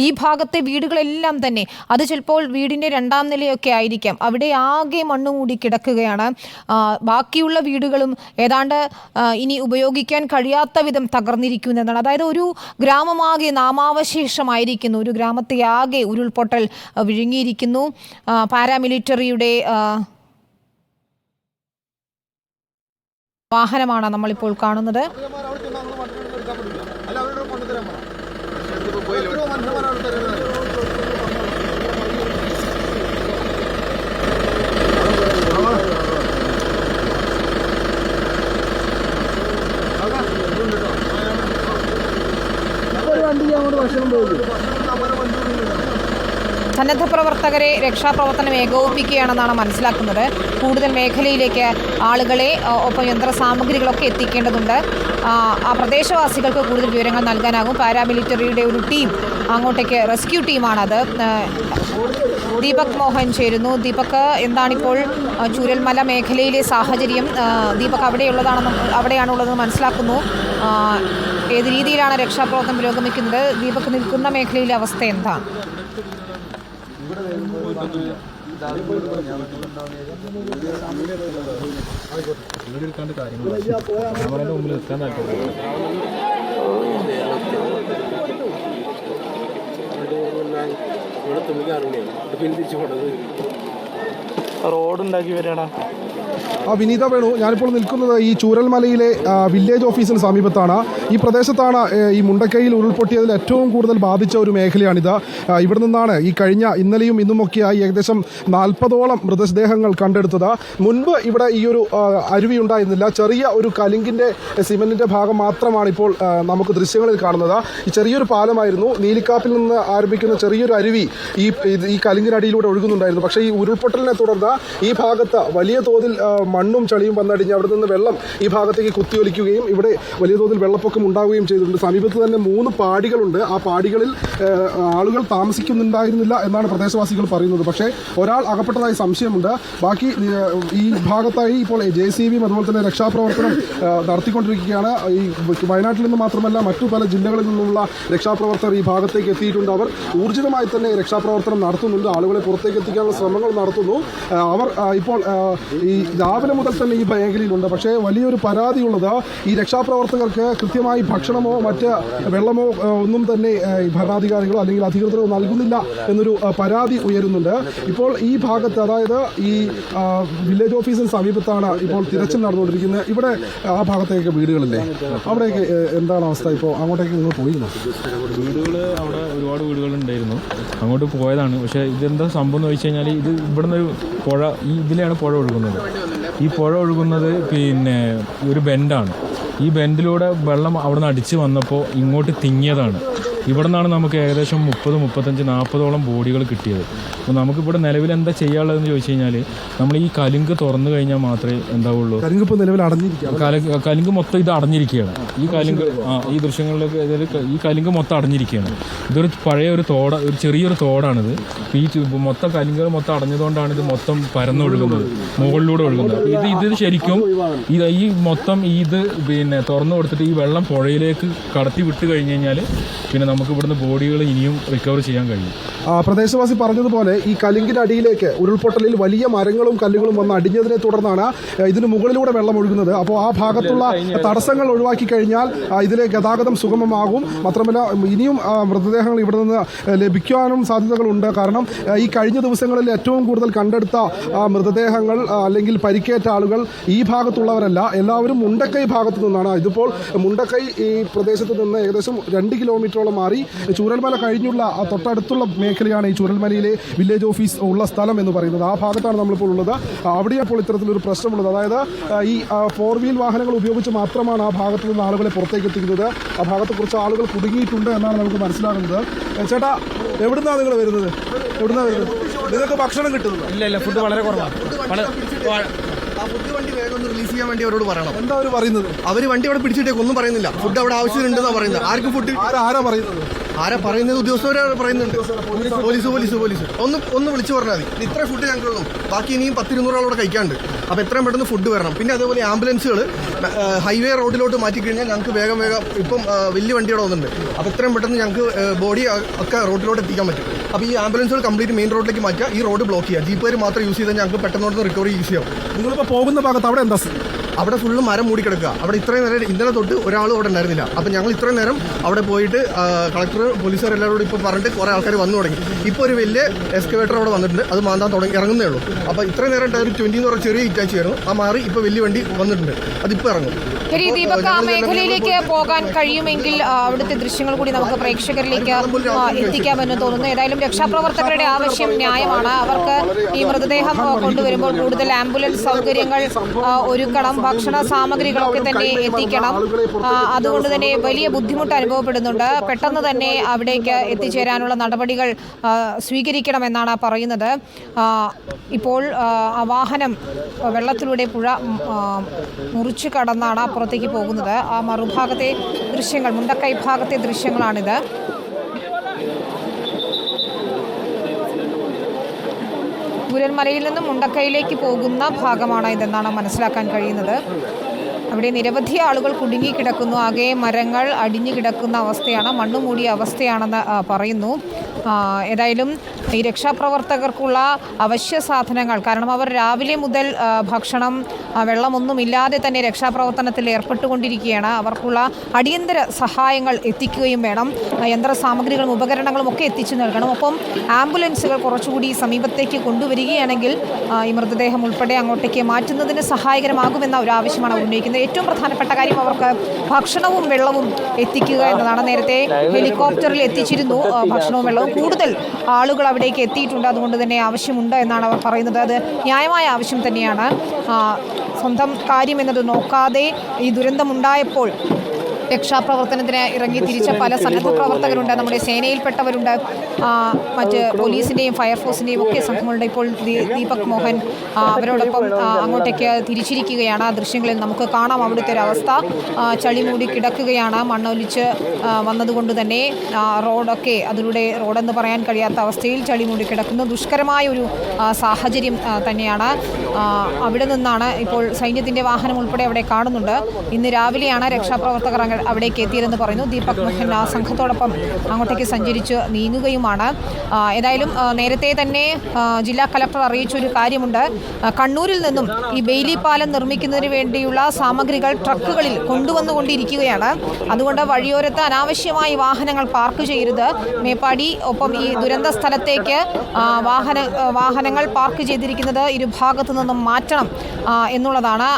ഈ ഭാഗത്തെ വീടുകളെല്ലാം തന്നെ അത് ചിലപ്പോൾ വീടിൻ്റെ 2ാം നിലയൊക്കെ ആയിരിക്കാം. അവിടെ ആകെ മണ്ണുമൂടി കിടക്കുകയാണ്. ബാക്കിയുള്ള വീടുകളും ഏതാണ്ട് ഇനി ഉപയോഗിക്കാൻ കഴിയാത്ത വിധം തകർന്നിരിക്കുന്നതാണ്. അതായത് ഒരു ഗ്രാമമാകെ നാമാവശേഷമായിരിക്കുന്നു. ഒരു ഗ്രാമത്തെ ആകെ ഉരുൾപൊട്ടൽ വിഴുങ്ങിയിരിക്കുന്നു. പാരാമിലിറ്ററിയുടെ വാഹനമാണ് നമ്മളിപ്പോൾ കാണുന്നത്. സന്നദ്ധ പ്രവർത്തകരെ രക്ഷാപ്രവർത്തനം ഏകോപിപ്പിക്കുകയാണെന്നാണ് മനസ്സിലാക്കുന്നത്. കൂടുതൽ മേഖലയിലേക്ക് ആളുകളെ ഒപ്പം യന്ത്രസാമഗ്രികളൊക്കെ എത്തിക്കേണ്ടതുണ്ട്. ആ പ്രദേശവാസികൾക്ക് കൂടുതൽ വിവരങ്ങൾ നൽകാനാകും. പാരാമിലിറ്ററിയുടെ ഒരു ടീം അങ്ങോട്ടേക്ക്, റെസ്ക്യൂ ടീമാണത്. ദീപക് മോഹൻ ചേരുന്നു. ദീപക്, എന്താണിപ്പോൾ ചൂരൽമല മേഖലയിലെ സാഹചര്യം? ദീപക് അവിടെയാണുള്ളതെന്ന് മനസ്സിലാക്കുന്നു. ഏത് രീതിയിലാണ് രക്ഷാപ്രവർത്തനം പുരോഗമിക്കുന്നത്? ദീപക് നിൽക്കുന്ന മേഖലയിലെ അവസ്ഥ എന്താണ്? റോഡുണ്ടാക്കി വരികയാണ്. വിനീത വേണു, ഞാനിപ്പോൾ നിൽക്കുന്നത് ഈ ചൂരൽമലയിലെ വില്ലേജ് ഓഫീസിന് സമീപത്താണ്. ഈ പ്രദേശത്താണ് ഈ മുണ്ടക്കൈയിൽ ഉരുൾപൊട്ടിയതിൽ ഏറ്റവും കൂടുതൽ ബാധിച്ച ഒരു മേഖലയാണിത്. ഇവിടെ നിന്നാണ് ഈ കഴിഞ്ഞ ഇന്നലെയും ഇന്നുമൊക്കെയായി ഏകദേശം 40ഓളം മൃതദേഹങ്ങൾ കണ്ടെടുത്തത്. മുൻപ് ഇവിടെ ഈ ഒരു അരുവി ഉണ്ടായിരുന്നില്ല. ചെറിയ ഒരു കലിങ്കിൻ്റെ സിമെൻറ്റിൻ്റെ ഭാഗം മാത്രമാണ് ഇപ്പോൾ നമുക്ക് ദൃശ്യങ്ങളിൽ കാണുന്നത്. ഈ ചെറിയൊരു പാലമായിരുന്നു. നീലിക്കാപ്പിൽ നിന്ന് ആരംഭിക്കുന്ന ചെറിയൊരു അരുവി ഈ കലിങ്കിനടിയിലൂടെ ഒഴുകുന്നുണ്ടായിരുന്നു. പക്ഷേ ഈ ഉരുൾപൊട്ടലിനെ തുടർന്ന് ഈ ഭാഗത്ത് വലിയ തോതിൽ മണ്ണും ചളിയും വന്നടിഞ്ഞ് അവിടെ നിന്ന് വെള്ളം ഈ ഭാഗത്തേക്ക് കുത്തിയൊലിക്കുകയും ഇവിടെ വലിയ തോതിൽ വെള്ളപ്പൊക്കം ഉണ്ടാവുകയും ചെയ്തിട്ടുണ്ട്. സമീപത്ത് തന്നെ 3 പാടികളുണ്ട്. ആ പാടികളിൽ ആളുകൾ താമസിക്കുന്നുണ്ടായിരുന്നില്ല എന്നാണ് പ്രദേശവാസികൾ പറയുന്നത്. പക്ഷേ ഒരാൾ അകപ്പെട്ടതായി സംശയമുണ്ട്. ബാക്കി ഈ ഭാഗത്തായി ഇപ്പോൾ JCB അതുപോലെ തന്നെ രക്ഷാപ്രവർത്തനം നടത്തിക്കൊണ്ടിരിക്കുകയാണ്. ഈ വയനാട്ടിൽ നിന്ന് മാത്രമല്ല മറ്റു പല ജില്ലകളിൽ നിന്നുള്ള രക്ഷാപ്രവർത്തകർ ഈ ഭാഗത്തേക്ക് എത്തിയിട്ടുണ്ട്. അവർ ഊർജിതമായി തന്നെ രക്ഷാപ്രവർത്തനം നടത്തുന്നുണ്ട്. ആളുകളെ പുറത്തേക്ക് എത്തിക്കാനുള്ള ശ്രമങ്ങൾ നടത്തുന്നു. അവർ ഇപ്പോൾ ഈ രാവിലെ മുതൽ തന്നെ ഈ മേഖലയിലുണ്ട്. പക്ഷേ വലിയൊരു പരാതിയുള്ളത് ഈ രക്ഷാപ്രവർത്തകർക്ക് കൃത്യമായി ഭക്ഷണമോ മറ്റ് വെള്ളമോ ഒന്നും തന്നെ ഭരണാധികാരികളോ അല്ലെങ്കിൽ അധികൃതരോ നൽകുന്നില്ല എന്നൊരു പരാതി ഉയരുന്നുണ്ട്. ഇപ്പോൾ ഈ ഭാഗത്ത്, അതായത് ഈ വില്ലേജ് ഓഫീസിന് സമീപത്താണ് ഇപ്പോൾ തിരച്ചിൽ നടന്നുകൊണ്ടിരിക്കുന്നത്. ഇവിടെ ആ ഭാഗത്തേക്ക് വീടുകളില്ലേ, അവിടെയൊക്കെ എന്താണ് അവസ്ഥ? ഇപ്പോൾ അങ്ങോട്ടേക്ക് നിങ്ങൾ പോയിരുന്നു? വീടുകൾ അവിടെ ഒരുപാട് വീടുകളുണ്ടായിരുന്നു, അങ്ങോട്ട് പോയതാണ്. പക്ഷേ ഇതെന്താ സംഭവം എന്ന് വെച്ച് കഴിഞ്ഞാൽ ഇത് ഇവിടുന്ന് ഒരു പുഴ, ഇതിലെയാണ് പുഴ ഒഴുകുന്നത്. ഈ പുഴ ഒഴുകുന്നത് പിന്നെ ഒരു ബെൻഡാണ്. ഈ ബെൻഡിലൂടെ വെള്ളം അവിടെ നിന്ന് അടിച്ച് വന്നപ്പോൾ ഇങ്ങോട്ട് തിങ്ങിയതാണ്. ഇവിടെ നിന്നാണ് നമുക്ക് ഏകദേശം 30, 35, 40ഓളം ബോഡികൾ കിട്ടിയത്. അപ്പോൾ നമുക്കിവിടെ നിലവിൽ എന്താ ചെയ്യാനുള്ളതെന്ന് ചോദിച്ചു കഴിഞ്ഞാൽ നമ്മൾ ഈ കലുങ്ക് തുറന്നു കഴിഞ്ഞാൽ മാത്രമേ എന്താവുള്ളൂ. കലുങ്ക് ഇപ്പോൾ നിലവിൽ അടഞ്ഞിരിക്കുകയാണ്. കലുങ്ക് മൊത്തം ഇത് അടഞ്ഞിരിക്കുകയാണ്. ഈ കലുങ്ക് ഈ ദൃശ്യങ്ങളിലൊക്കെ ഈ കലുങ്ക് മൊത്തം അടഞ്ഞിരിക്കുകയാണ്. ഇതൊരു പഴയ ഒരു ഒരു ചെറിയൊരു തോടാണിത്. ഈ മൊത്തം കലുങ്കുകൾ മൊത്തം അടഞ്ഞതുകൊണ്ടാണ് ഇത് മൊത്തം പരന്നൊഴുകുന്നത്, മുകളിലൂടെ ഒഴുകുന്നത്. അപ്പോൾ ഇത് ശരിക്കും ഈ മൊത്തം ഇത് പിന്നെ തുറന്നു കൊടുത്തിട്ട് ഈ വെള്ളം പുഴയിലേക്ക് കടത്തി വിട്ട് കഴിഞ്ഞ് കഴിഞ്ഞാൽ പിന്നെ നമുക്ക് ഇവിടുന്ന് ബോഡികൾ ഇനിയും റിക്കവർ ചെയ്യാൻ കഴിയും. പ്രദേശവാസി പറഞ്ഞതുപോലെ ഈ കലുങ്കിൻ്റെ അടിയിലേക്ക് ഉരുൾപൊട്ടലിൽ വലിയ മരങ്ങളും കല്ലുകളും വന്ന് അടിഞ്ഞതിനെ തുടർന്നാണ് ഇതിന് മുകളിലൂടെ വെള്ളം ഒഴുകുന്നത്. അപ്പോൾ ആ ഭാഗത്തുള്ള തടസ്സങ്ങൾ ഒഴിവാക്കി കഴിഞ്ഞാൽ ഇതിലെ ഗതാഗതം സുഗമമാകും. മാത്രമല്ല ഇനിയും മൃതദേഹങ്ങൾ ഇവിടെ നിന്ന് ലഭിക്കാനും സാധ്യതകളുണ്ട്. കാരണം ഈ കഴിഞ്ഞ ദിവസങ്ങളിൽ ഏറ്റവും കൂടുതൽ കണ്ടെടുത്ത മൃതദേഹങ്ങൾ അല്ലെങ്കിൽ പരിക്കേറ്റ ആളുകൾ ഈ ഭാഗത്തുള്ളവരല്ല, എല്ലാവരും മുണ്ടക്കൈ ഭാഗത്തു നിന്നാണ്. ഇതിപ്പോൾ മുണ്ടക്കൈ ഈ പ്രദേശത്ത് നിന്ന് ഏകദേശം 2 കിലോമീറ്ററോളം മാറി ചൂരൽമല കഴിഞ്ഞുള്ള തൊട്ടടുത്തുള്ള മേഖലയാണ് ഈ ചൂരൽമലയിലെ വില്ലേജ് ഓഫീസ് ഉള്ള സ്ഥലം എന്ന് പറയുന്നത്. ആ ഭാഗത്താണ് നമ്മളിപ്പോൾ ഉള്ളത്. അവിടെയാണ് ഇപ്പോൾ ഇത്തരത്തിലൊരു പ്രശ്നമുള്ളത്. അതായത് ഈ 4 വീൽ വാഹനങ്ങൾ ഉപയോഗിച്ച് മാത്രമാണ് ആ ഭാഗത്തു നിന്ന് ആളുകളെ പുറത്തേക്ക് എത്തിക്കുന്നത്. ആ ഭാഗത്ത് കുറച്ച് ആളുകൾ കുടുങ്ങിയിട്ടുണ്ട് എന്നാണ് നമുക്ക് മനസ്സിലാകുന്നത്. ചേട്ടാ, എവിടുന്നാണ് നിങ്ങൾ വരുന്നത്? നിങ്ങൾക്ക് ഭക്ഷണം കിട്ടുന്നത്? ഇല്ല, ഫുഡ് വളരെ കുറവാണ്. ഫുഡ് വണ്ടി വേഗം ഒന്ന് റിലീസ് ചെയ്യാൻ വേണ്ടി അവരോട് പറയണം. എന്താ അവർ പറയുന്നത്? അവർ വണ്ടി അവിടെ പിടിച്ചിട്ടേക്ക് ഒന്നും പറയുന്നില്ല. ഫുഡ് അവിടെ ആവശ്യമുണ്ടെന്നാണ് പറയുന്നത്. ആർക്കും ഫുഡ് ആരാ പറയുന്നത്? ആരാ പറയുന്നത്? ഉദ്യോഗസ്ഥരാണ് പറയുന്നുണ്ട്. പോലീസ് ഒന്ന് വിളിച്ചു പറഞ്ഞാൽ മതി. ഇത്ര ഫുഡ് ഞങ്ങൾക്കുള്ളൂ, ബാക്കി ഇനിയും 10-200 ആളോടെ കഴിക്കാണ്ട്. അപ്പോൾ എത്രയും പെട്ടെന്ന് ഫുഡ് വരണം. പിന്നെ അതേപോലെ ആംബുലൻസുകൾ ഹൈവേ റോഡിലോട്ട് മാറ്റിക്കഴിഞ്ഞാൽ ഞങ്ങൾക്ക് വേഗം ഇപ്പം വലിയ വണ്ടിയോടെ വന്നിട്ടുണ്ട്. അപ്പോൾ എത്രയും പെട്ടെന്ന് ഞങ്ങൾക്ക് ബോഡി ഒക്കെ റോഡിലോട്ട് എത്തിക്കാൻ പറ്റും. അപ്പോൾ ഈ ആംബുലൻസുകൾ കംപ്ലീറ്റ് മെയിൻ റോഡിലേക്ക് മാറ്റുക, ഈ റോഡ് ബ്ലോക്ക് ചെയ്യുക. ജീപ്പുകാർ മാത്രം യൂസ് ചെയ്താൽ ഞങ്ങൾക്ക് പെട്ടെന്ന് റിക്കവറി യൂസ് ചെയ്യാം. നിങ്ങളിപ്പോൾ പോകുന്ന ഭാഗത്ത് അവിടെ എന്താ? അവിടെ ഫുള്ള് മരം മൂടിക്കിടക്കുക. അവിടെ ഇത്രയും നേരം ഇന്നലെ തൊട്ട് ഒരാളും അവിടെ ഉണ്ടായിരുന്നില്ല. അപ്പം ഞങ്ങൾ ഇത്രയും നേരം അവിടെ പോയിട്ട് കളക്ടർ പോലീസുകാർ എല്ലാവരോടും ഇപ്പോൾ പറഞ്ഞിട്ട് കുറേ ആൾക്കാർ വന്നു തുടങ്ങി. ഇപ്പോൾ ഒരു വലിയ എക്സ്കവേറ്റർ അവിടെ വന്നിട്ടുണ്ട്, അത് മാന്താൻ ഇറങ്ങുന്നേ ഉള്ളൂ. അപ്പോൾ ഇത്രയും നേരം ഒരു 20 എന്ന് പറഞ്ഞ ചെറിയ ഇറ്റാച്ചി ആയിരുന്നു, ആ മാറി ഇപ്പോൾ വലിയ വണ്ടി വന്നിട്ടുണ്ട്, അതിപ്പോൾ ഇറങ്ങും. ദീപക്, ആ മേഖലയിലേക്ക് പോകാൻ കഴിയുമെങ്കിൽ അവിടുത്തെ ദൃശ്യങ്ങൾ കൂടി നമുക്ക് പ്രേക്ഷകരിലേക്ക് എത്തിക്കാമെന്ന് തോന്നുന്നു. ഏതായാലും രക്ഷാപ്രവർത്തകരുടെ ആവശ്യം ന്യായമാണ്. അവർക്ക് ഈ മൃതദേഹം കൊണ്ടുവരുമ്പോൾ കൂടുതൽ ആംബുലൻസ് സൗകര്യങ്ങൾ ഒരുക്കണം, ഭക്ഷണ സാമഗ്രികളൊക്കെ തന്നെ എത്തിക്കണം. അതുകൊണ്ട് തന്നെ വലിയ ബുദ്ധിമുട്ട് അനുഭവപ്പെടുന്നുണ്ട്. പെട്ടെന്ന് തന്നെ അവിടേക്ക് എത്തിച്ചേരാനുള്ള നടപടികൾ സ്വീകരിക്കണമെന്നാണ് പറയുന്നത്. ഇപ്പോൾ ആ വാഹനം വെള്ളത്തിലൂടെ പുഴ മുറിച്ചു കടന്നാണ് അപ്പുറത്തേക്ക് പോകുന്നത്. ആ മറുഭാഗത്തെ ദൃശ്യങ്ങൾ, മുണ്ടക്കൈ ഭാഗത്തെ ദൃശ്യങ്ങളാണിത്. ചൂരൽമലയിൽ നിന്നും മുണ്ടക്കൈയിലേക്ക് പോകുന്ന ഭാഗമാണ് ഇതെന്നാണ് മനസ്സിലാക്കാൻ കഴിയുന്നത്. അവിടെ നിരവധി ആളുകൾ കുടുങ്ങിക്കിടക്കുന്നു. ആകെ മരങ്ങൾ അടിഞ്ഞു കിടക്കുന്ന അവസ്ഥയാണ്, മണ്ണ് മൂടിയ അവസ്ഥയാണെന്ന് പറയുന്നു. ഏതായാലും ഈ രക്ഷാപ്രവർത്തകർക്കുള്ള അവശ്യ സാധനങ്ങൾ, കാരണം അവർ രാവിലെ മുതൽ ഭക്ഷണം വെള്ളമൊന്നുമില്ലാതെ തന്നെ രക്ഷാപ്രവർത്തനത്തിൽ ഏർപ്പെട്ടുകൊണ്ടിരിക്കുകയാണ്. അവർക്കുള്ള അടിയന്തര സഹായങ്ങൾ എത്തിക്കുകയും വേണം. യന്ത്ര സാമഗ്രികളും ഉപകരണങ്ങളും ഒക്കെ എത്തിച്ചു നൽകണം. ഒപ്പം ആംബുലൻസുകൾ കുറച്ചുകൂടി സമീപത്തേക്ക് കൊണ്ടുവരികയാണെങ്കിൽ ഈ മൃതദേഹം ഉൾപ്പെടെ അങ്ങോട്ടേക്ക് മാറ്റുന്നതിന് സഹായകരമാകുമെന്ന ഒരു ആവശ്യമാണ് ഉന്നയിക്കുന്നത്. ഏറ്റവും പ്രധാനപ്പെട്ട കാര്യം അവർക്ക് ഭക്ഷണവും വെള്ളവും എത്തിക്കുക എന്നതാണ്. നേരത്തെ ഹെലികോപ്റ്ററിൽ എത്തിച്ചിരുന്നു ഭക്ഷണവും വെള്ളവും. കൂടുതൽ ആളുകൾ അവിടേക്ക് എത്തിയിട്ടുണ്ട്, അതുകൊണ്ട് തന്നെ ആവശ്യമുണ്ട് എന്നാണ് അവർ പറയുന്നത്. അത് ന്യായമായ ആവശ്യം തന്നെയാണ്. സ്വന്തം കാര്യം എന്നത് നോക്കാതെ ഈ ദുരന്തമുണ്ടായപ്പോൾ രക്ഷാപ്രവർത്തനത്തിന് ഇറങ്ങി തിരിച്ച പല സന്നദ്ധ പ്രവർത്തകരുണ്ട്, നമ്മുടെ സേനയിൽപ്പെട്ടവരുണ്ട്, മറ്റ് പോലീസിൻ്റെയും ഫയർഫോഴ്സിൻ്റെയും ഒക്കെ സംഘങ്ങളുണ്ട്. ഇപ്പോൾ ദീപക് മോഹൻ അവരോടൊപ്പം അങ്ങോട്ടേക്ക് തിരിച്ചിരിക്കുകയാണ്. ആ ദൃശ്യങ്ങളിൽ നമുക്ക് കാണാം അവിടുത്തെ ഒരു അവസ്ഥ. ചളി മൂടി കിടക്കുകയാണ്, മണ്ണൊലിച്ച് വന്നതുകൊണ്ട് തന്നെ റോഡൊക്കെ, അതിലൂടെ റോഡെന്ന് പറയാൻ കഴിയാത്ത അവസ്ഥയിൽ ചളി മൂടി കിടക്കുന്നു. ദുഷ്കരമായ ഒരു സാഹചര്യം തന്നെയാണ്. അവിടെ നിന്നാണ് ഇപ്പോൾ സൈന്യത്തിൻ്റെ വാഹനം ഉൾപ്പെടെ അവിടെ കാണുന്നുണ്ട്. ഇന്ന് രാവിലെയാണ് രക്ഷാപ്രവർത്തകർ അവിടേക്ക് എത്തിയതെന്ന് പറയുന്നു. ദീപക് മോഹൻ ആ സംഘത്തോടൊപ്പം അങ്ങോട്ടേക്ക് സഞ്ചരിച്ച് നീങ്ങുകയുമാണ്. ഏതായാലും നേരത്തെ തന്നെ ജില്ലാ കളക്ടർ അറിയിച്ചൊരു കാര്യമുണ്ട്. കണ്ണൂരിൽ നിന്നും ഈ ബെയിലി പാലം നിർമ്മിക്കുന്നതിന് വേണ്ടിയുള്ള സാമഗ്രികൾ ട്രക്കുകളിൽ കൊണ്ടുവന്നുകൊണ്ടിരിക്കുകയാണ്. അതുകൊണ്ട് വഴിയോരത്ത് അനാവശ്യമായി വാഹനങ്ങൾ പാർക്ക് ചെയ്യരുത്. മേപ്പാടി ഒപ്പം ഈ ദുരന്ത സ്ഥലത്തേക്ക് വാഹനങ്ങൾ പാർക്ക് ചെയ്തിരിക്കുന്നത് ഇരുഭാഗത്തു നിന്നും മാറ്റണം എന്നുള്ളതാണ്.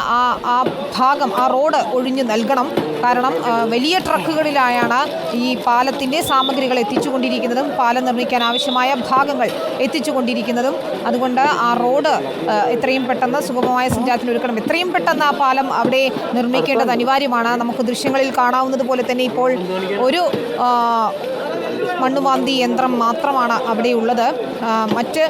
ആ ഭാഗം, ആ റോഡ് ഒഴിഞ്ഞു നൽകണം. കാരണം വലിയ ട്രക്കുകളിലായാണ് ഈ പാലത്തിൻ്റെ സാമഗ്രികൾ എത്തിച്ചുകൊണ്ടിരിക്കുന്നതും പാലം നിർമ്മിക്കാൻ ആവശ്യമായ ഭാഗങ്ങൾ എത്തിച്ചുകൊണ്ടിരിക്കുന്നതും. അതുകൊണ്ട് ആ റോഡ് എത്രയും പെട്ടെന്ന് സുഗമമായ സഞ്ചാരത്തിന് ഒരുക്കണം. എത്രയും പെട്ടെന്ന് ആ പാലം അവിടെ നിർമ്മിക്കേണ്ടത് അനിവാര്യമാണ്. നമുക്ക് ദൃശ്യങ്ങളിൽ കാണാവുന്നത് പോലെ തന്നെ ഇപ്പോൾ ഒരു മണ്ണുമാന്തി യന്ത്രം മാത്രമാണ് അവിടെ ഉള്ളത്. മറ്റ്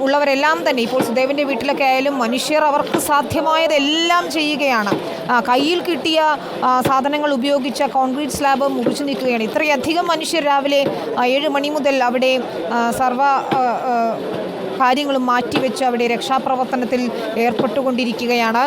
ഉള്ളവരെല്ലാം തന്നെ ഇപ്പോൾ സുദേവൻ്റെ വീട്ടിലൊക്കെ ആയാലും മനുഷ്യർ അവർക്ക് സാധ്യമായതെല്ലാം ചെയ്യുകയാണ്. കയ്യിൽ കിട്ടിയ സാധനങ്ങൾ ഉപയോഗിച്ച കോൺക്രീറ്റ് സ്ലാബ് മുറിച്ചു നീക്കുകയാണ്. ഇത്രയധികം മനുഷ്യർ രാവിലെ 7 മണി മുതൽ അവിടെ സർവ്വ കാര്യങ്ങളും മാറ്റിവെച്ച് അവിടെ രക്ഷാപ്രവർത്തനത്തിൽ ഏർപ്പെട്ടുകൊണ്ടിരിക്കുകയാണ്.